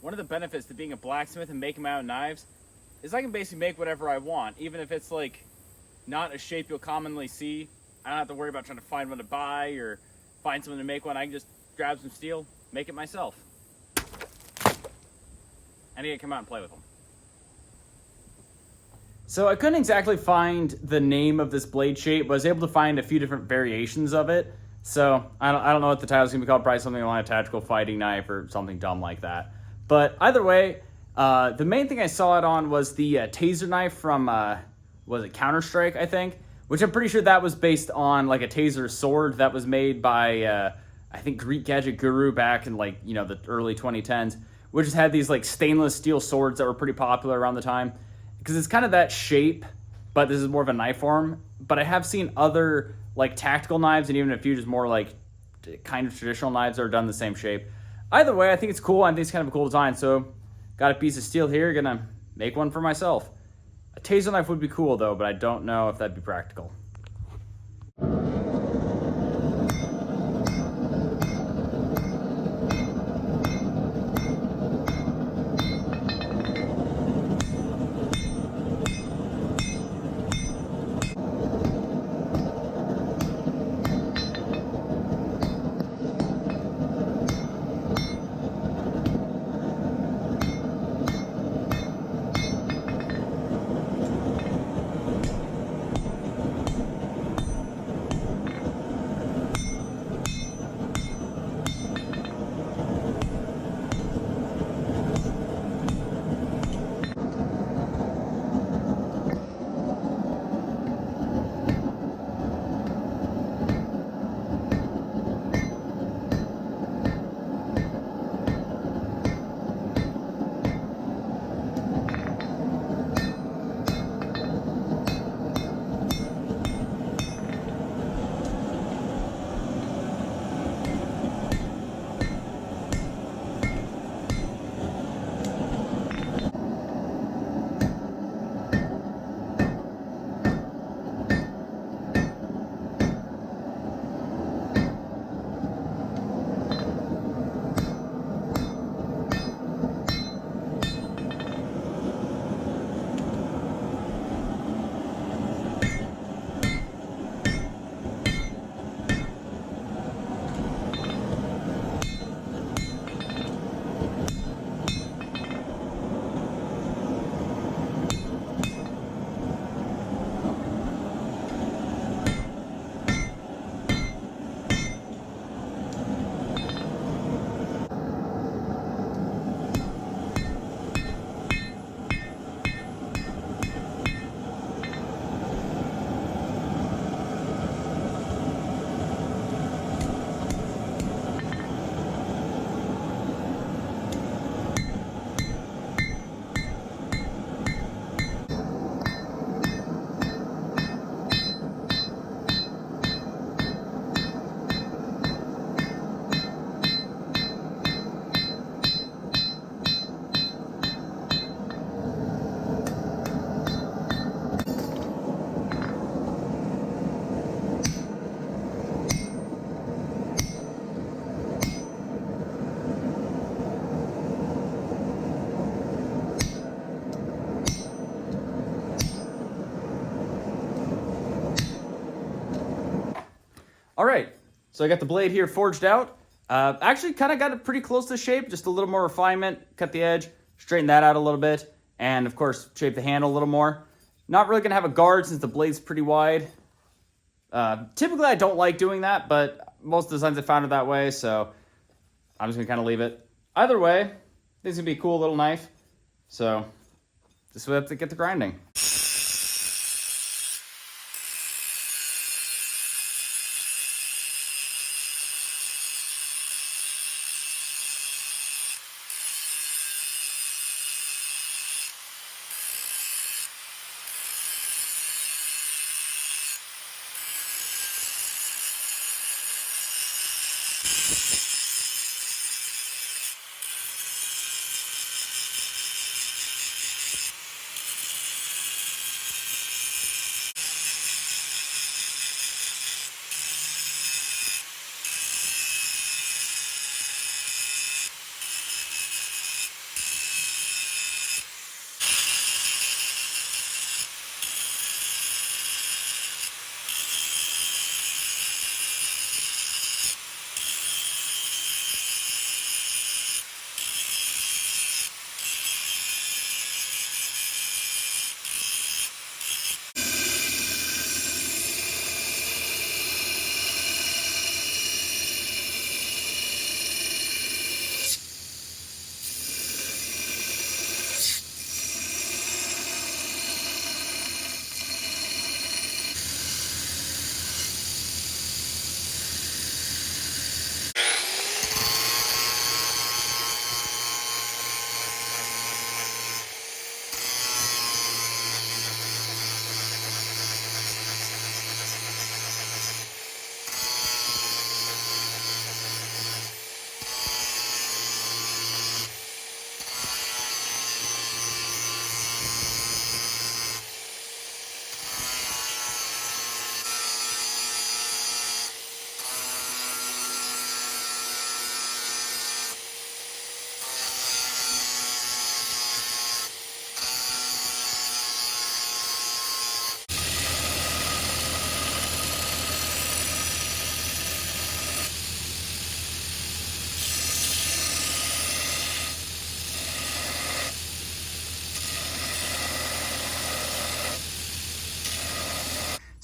one of the benefits to being a blacksmith and making my own knives is I can basically make whatever I want, even if it's like not a shape you'll commonly see. I don't have to worry about trying to find one to buy or find someone to make one. I can just grab some steel, make it myself. I need to come out and play with them. So I couldn't exactly find the name of this blade shape, but I was able to find a few different variations of it. So I don't know what the title's going to be called, probably something like a tactical fighting knife or something dumb like that. But either way, the main thing I saw it on was the taser knife from, was it Counter-Strike, I think? Which I'm pretty sure that was based on like a taser sword that was made by, I think, Greek Gadget Guru back in like, the early 2010s. Which has had these like stainless steel swords that were pretty popular around the time. Because it's kind of that shape, but this is more of a knife form. But I have seen other like tactical knives and even a few just more like kind of traditional knives that are done the same shape. Either way, I think it's cool. I think it's kind of a cool design. So got a piece of steel here, gonna make one for myself. A taser knife would be cool though, but I don't know if that'd be practical. All right, so I got the blade here forged out. Actually, kind of got it pretty close to shape, just a little more refinement. Cut the edge, straighten that out a little bit, and of course, shape the handle a little more. Not really gonna have a guard since the blade's pretty wide. Typically, I don't like doing that, but most designs I found it that way, so I'm just gonna kind of leave it. Either way, I think it's gonna be a cool little knife. So, just we have to get to grinding.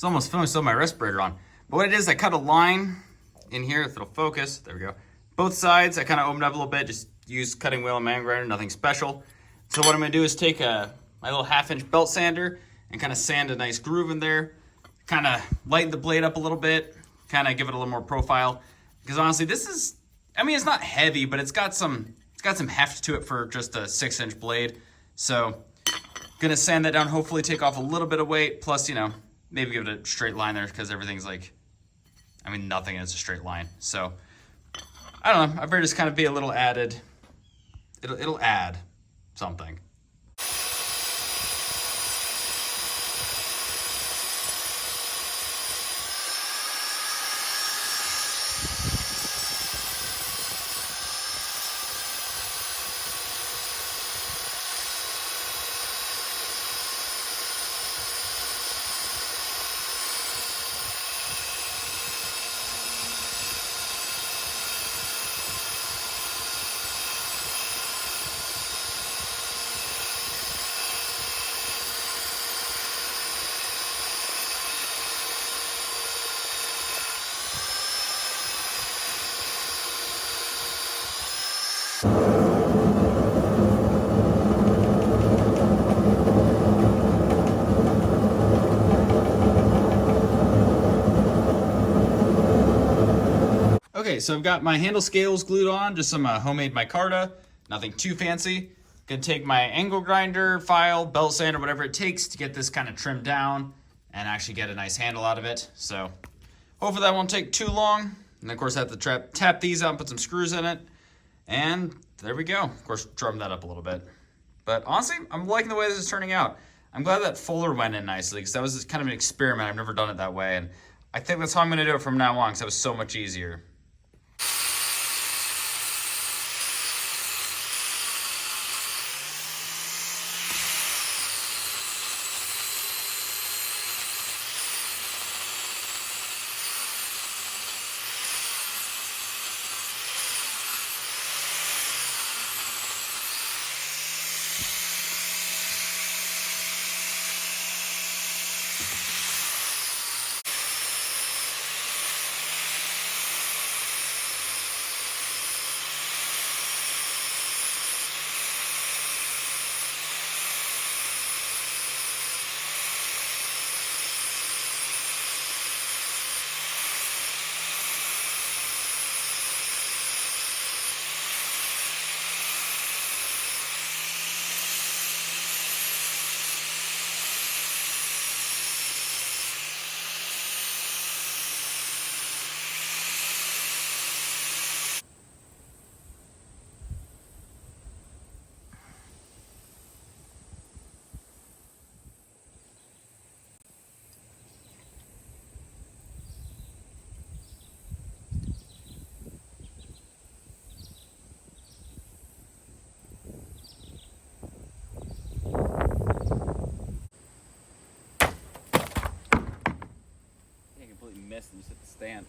It's almost filming still my respirator on. But what it is, I cut a line in here, if it'll focus, there we go. Both sides, I kind of opened up a little bit, just use cutting wheel and manual grinder, nothing special. So what I'm gonna do is take my little 1/2-inch belt sander and kind of sand a nice groove in there, kind of lighten the blade up a little bit, kind of give it a little more profile. Because honestly, this is, I mean, it's not heavy, but it's got some heft to it for just a 6-inch blade. So gonna sand that down, hopefully take off a little bit of weight, plus, you know, maybe give it a straight line there because everything's like, I mean, nothing is a straight line. So I don't know, I better just kind of be a little added, it'll add something. Okay, so I've got my handle scales glued on, just some homemade micarta, nothing too fancy. Gonna take my angle grinder, file, belt sander, whatever it takes to get this kind of trimmed down and actually get a nice handle out of it. So hopefully that won't take too long. And of course I have to tap these out and put some screws in it. And there we go. Of course, drum that up a little bit. But honestly, I'm liking the way this is turning out. I'm glad that fuller went in nicely because that was kind of an experiment. I've never done it that way. And I think that's how I'm gonna do it from now on because that was so much easier. Missed and just hit the stand.